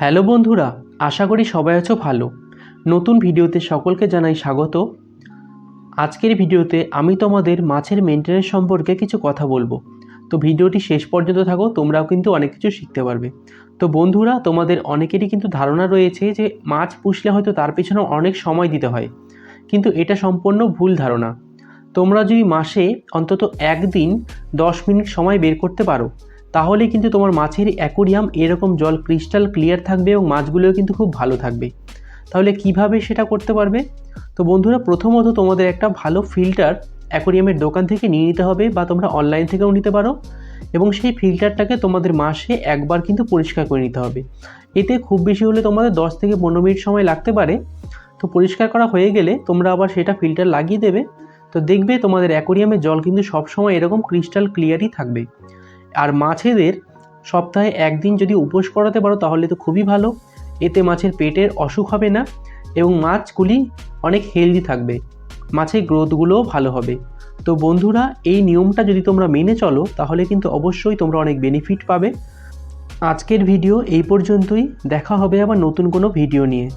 Hello বন্ধুরা, আশা করি সবাই আছো ভালো। নতুন ভিডিওতে সকলকে জানাই স্বাগত। আজকের ভিডিওতে আমি তোমাদের মাছের মেনটেনেন্স সম্পর্কে কিছু কথা বলবো। তো ভিডিওটি শেষ পর্যন্ত থাকো, তোমরাও কিন্তু অনেক কিছু শিখতে পারবে। তো বন্ধুরা, তোমাদের অনেকেরই কিন্তু ধারণা রয়েছে যে মাছ পুষলে হয়তো তার পেছনে অনেক সময় দিতে হয়, কিন্তু এটা সম্পূর্ণ ভুল ধারণা। তোমরা যদি মাসে অন্তত একদিন 10 মিনিট সময় বের করতে পারো, তাহলে কিন্তু তোমার মাছের অ্যাকোরিয়াম এরকম জল ক্রিস্টাল ক্লিয়ার থাকবে এবং মাছগুলোও কিন্তু খুব ভালো থাকবে। তাহলে কিভাবে সেটা করতে পারবে? তো বন্ধুরা, প্রথমত তোমাদের একটা ভালো ফিল্টার অ্যাকোরিয়ামের দোকান থেকে নিয়ে নিতে হবে, বা তোমরা অনলাইন থেকেও নিতে পারো। এবং সেই ফিল্টারটাকে তোমাদের মাসে একবার কিন্তু পরিষ্কার করে নিতে হবে। এতে খুব বেশি হলে তোমাদের 10 থেকে 15 মিনিট সময় লাগতে পারে। তো পরিষ্কার করা হয়ে গেলে তোমরা আবার সেটা ফিল্টার লাগিয়ে দেবে। তো দেখবে তোমাদের অ্যাকোরিয়ামের জল কিন্তু সবসময় এরকম ক্রিস্টাল ক্লিয়ারই থাকবে। আর মাছেদের সপ্তাহে একদিন যদি উপোস করাতে পারো তাহলে তো খুবই ভালো। এতে মাছের পেটের অসুখ হবে না এবং মাছগুলি অনেক হেলদি থাকবে, মাছের গ্রোথগুলোও ভালো হবে। তো বন্ধুরা, এই নিয়মটা যদি তোমরা মেনে চলো তাহলে কিন্তু অবশ্যই তোমরা অনেক বেনিফিট পাবে। আজকের ভিডিও এই পর্যন্তই, দেখা হবে আবার নতুন কোনো ভিডিও নিয়ে।